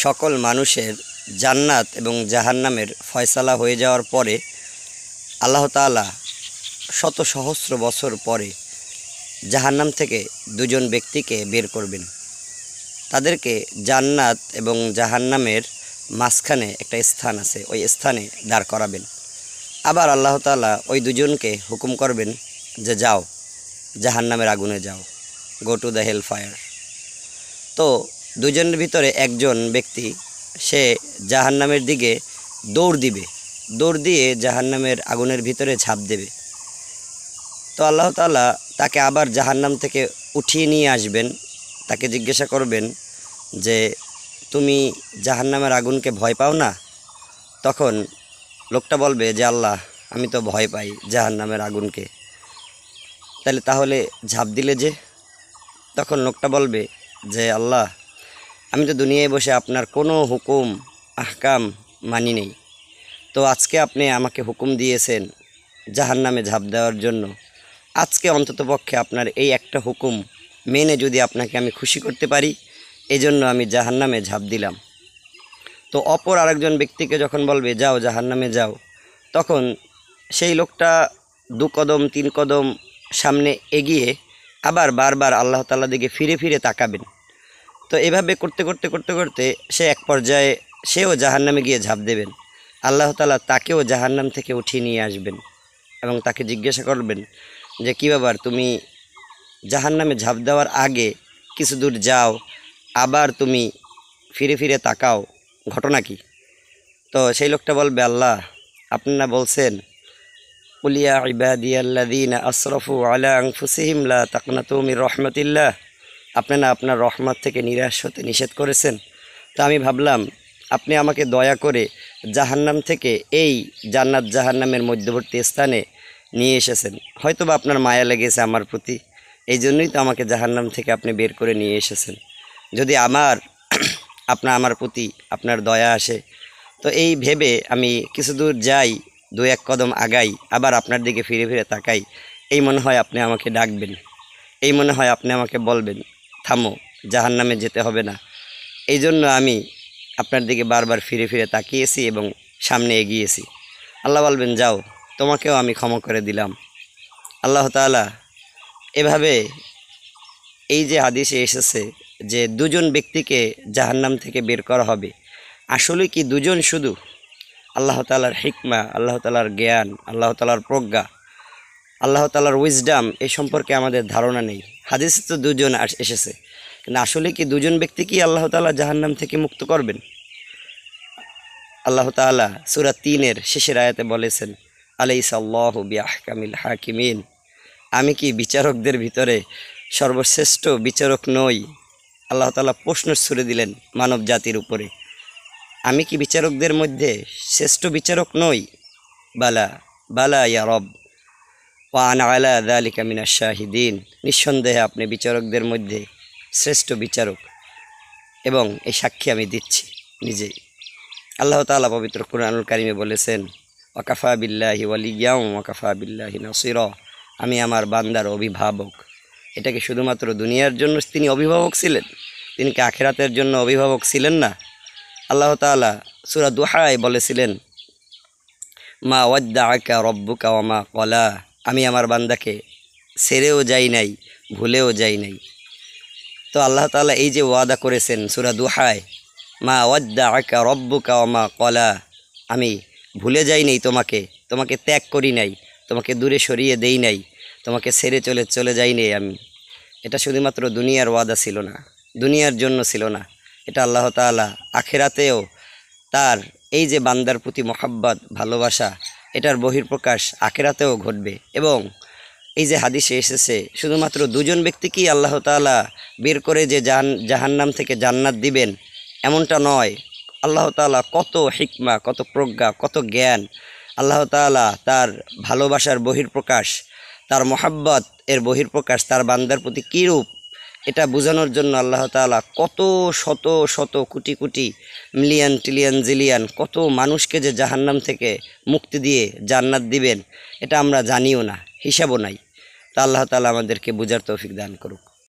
সকল মানুষের জান্নাত এবং জাহান্নামের ফয়সালা হয়ে যাওয়ার পরে আল্লাহ তাআলা শত সহস্র বছর পরে জাহান্নাম থেকে দুজন ব্যক্তিকে বের করবেন। তাদেরকে জান্নাত এবং জাহান্নামের মাঝখানে একটা স্থান আছে, ওই স্থানে দাঁড় করাবেন। আবার আল্লাহ তাআলা ওই দুজনকে হুকুম করবেন যে যাও জাহান্নামের আগুনে যাও, go to the hell fire. তো দুজনের ভিতরে একজন ব্যক্তি সে জাহান্নামের দিকে দৌড় দিয়ে জাহান্নামের আগুনের ভিতরে ঝাঁপ দেবে। তো আল্লাহ তাআলা তাকে আবার জাহান্নাম থেকে উঠিয়ে নিয়ে আসবেন, তাকে জিজ্ঞাসা করবেন যে তুমি জাহান্নামের আগুনকে ভয় পাও না? তখন লোকটা বলবে যে আল্লাহ, আমি তো ভয় পাই জাহান্নামের আগুনকে, তাহলে ঝাঁপ দিলে যে? তখন লোকটা বলবে যে আল্লাহ, আমি তো দুনিয়ায় বসে আপনার কোনো হুকুম আহকাম মানি নেই, তো আজকে আপনি আমাকে হুকুম দিয়েছেন জাহান্নামে ঝাঁপ দেওয়ার জন্য। আজকে অন্ততপক্ষে আপনার এই একটা হুকুম মেনে যদি আপনাকে আমি খুশি করতে পারি, এই জন্য আমি জাহান্নামে ঝাঁপ দিলাম। তো অপর আরেকজন ব্যক্তিকে যখন বলবে যাও জাহান্নামে যাও, তখন সেই লোকটা 2 কদম 3 কদম সামনে এগিয়ে আবার বারবার আল্লাহ তাআলা দিকে ফিরে ফিরে তাকাবেন। তো এভাবে করতে করতে সে এক পর্যায়ে সেও জাহান্নামে গিয়ে ঝাঁপ দেবেন। আল্লাহ তাআলা তাকেও জাহান্নাম থেকে উঠিয়ে নিয়ে আসবেন এবং তাকে জিজ্ঞাসা করবেন যে কী ব্যাপার, তুমি জাহান্নামে ঝাঁপ দেওয়ার আগে কিছু দূর যাও, আবার তুমি ফিরে ফিরে তাকাও, ঘটনা কি? তো সেই লোকটা বলবে আল্লাহ, আপনারা বলছেন কুলিয়া ইবাদিয়াল্লাযীনা আসরাফু আলা আনফুসিহিম লা তাকনাতু মির রাহমাতিল্লাহ, আপনারা আপনার রহমত থেকে নিরাশ হতে নিষেধ করেছেন। তো আমি ভাবলাম আপনি আমাকে দয়া করে জাহান্নাম থেকে এই জান্নাত জাহান্নামের মধ্যবর্তী স্থানে নিয়ে এসেছেন, হয়তোবা আপনার মায়া লেগেছে আমার প্রতি, এই জন্যই তো আমাকে জাহান্নাম থেকে আপনি বের করে নিয়ে এসেছেন। যদি আমার প্রতি আপনার দয়া আসে, তো এই ভেবে আমি কিছু দূর যাই, 2-1 কদম আগাই, আবার আপনার দিকে ফিরে ফিরে তাকাই, এই মনে হয় আপনি আমাকে ডাকবেন, এই মনে হয় আপনি আমাকে বলবেন থামো, জাহান্নামে যেতে হবে না। এই জন্য আমি আপনার দিকে বারবার ফিরে ফিরে তাকিয়েছি এবং সামনে এগিয়েছি। আল্লাহ বলবেন যাও, তোমাকেও আমি ক্ষমা করে দিলাম। আল্লাহ তাআলা এভাবে, এই যে হাদিসে এসেছে যে দুজন ব্যক্তিকে জাহান্নাম থেকে বের করা হবে, আসলে কি দুজন শুধু? আল্লাহ তাআলার হিকমা, আল্লাহ তাআলার জ্ঞান, আল্লাহ তাআলার প্রজ্ঞা, আল্লাহ তাআলার উইজডাম এই সম্পর্কে আমাদের ধারণা নেই। হাদিসে তো দুজন এসেছে, কিন্তু আসলে কি দুজন ব্যক্তি কি আল্লাহ তাআলা জাহান্নাম থেকে মুক্ত করবেন? আল্লাহ তাআলা সূরা 3-এর শেষের আয়াতে বলেছেন আলাইসাল্লাহু বিআহকামিল হাকিমিন, আমি কি বিচারকদের ভিতরে সর্বশ্রেষ্ঠ বিচারক নই? আল্লাহ তাআলা প্রশ্ন ছুড়ে দিলেন মানব জাতির উপরে, আমি কি বিচারকদের মধ্যে শ্রেষ্ঠ বিচারক নই? বালা বালা ইয়া রব ওয়া আনা আলা যালিকা মিনাশ শাহিদিন, নিঃসন্দেহে আপনি বিচারকদের মধ্যে শ্রেষ্ঠ বিচারক এবং এই সাক্ষী আমি দিচ্ছি নিজেই। আল্লাহ তাআলা পবিত্র কুরআনুল কারীমে বলেছেন ওয়াকাফা বিল্লাহি ওয়ালিয়্যাও ওয়াকাফা বিল্লাহি নাসিরা, আমি আমার বান্দার অভিভাবক। এটাকে শুধুমাত্র দুনিয়ার জন্য তিনি অভিভাবক ছিলেন, তিনি কি আখিরাতের জন্য অভিভাবক ছিলেন না? আল্লাহ তাআলা সূরা দুহায় বলেছিলেন মা ওয়াদ্দাআকা রব্বুকা ওয়া মা ক্বালা, আমি আমার বান্দাকে ছেড়েও যাই নাই, ভুলেও যাই নাই। তো আল্লাহ তাআলা এই যে ওয়াদা করেছেন সূরা দুহায়, মা ওয়াদ্দাআকা রব্বুকা ওয়া মা ক্বালা, আমি ভুলে যাই নাই তোমাকে ত্যাগ করি নাই, তোমাকে দূরে সরিয়ে দেই নাই, তোমাকে ছেড়ে চলে যাই নাই আমি। এটা শুধুমাত্র দুনিয়ার ওয়াদা ছিল না, দুনিয়ার জন্য ছিল না, এটা আল্লাহ তাআলা আখিরাতেও তার এই যে বান্দার প্রতি মহব্বত ভালোবাসা, এটার বহিঃপ্রকাশ আখিরাতেও ঘটবে। এবং এই যে হাদিসে এসেছে শুধুমাত্র দুজন ব্যক্তিকেই আল্লাহ তাআলা বের করে যে জাহান্নাম থেকে জান্নাত দিবেন, এমনটা নয়। আল্লাহ তাআলা কত হিকমা, কত প্রজ্ঞা, কত জ্ঞান, আল্লাহ তাআলা তার ভালোবাসার বহিঃপ্রকাশ, তার মহব্বত এর বহিঃপ্রকাশ তার বান্দার প্রতি কীরূপ, এটা বোঝানোর জন্য আল্লাহ তাআলা কত শত শত crore crore million trillion zillion কত মানুষকে যে জাহান্নাম থেকে মুক্তি দিয়ে জান্নাত দিবেন, এটা আমরা জানিও না, হিসাবও নাই। তা আল্লাহ তাআলা আমাদেরকে বুঝার তৌফিক দান করুক।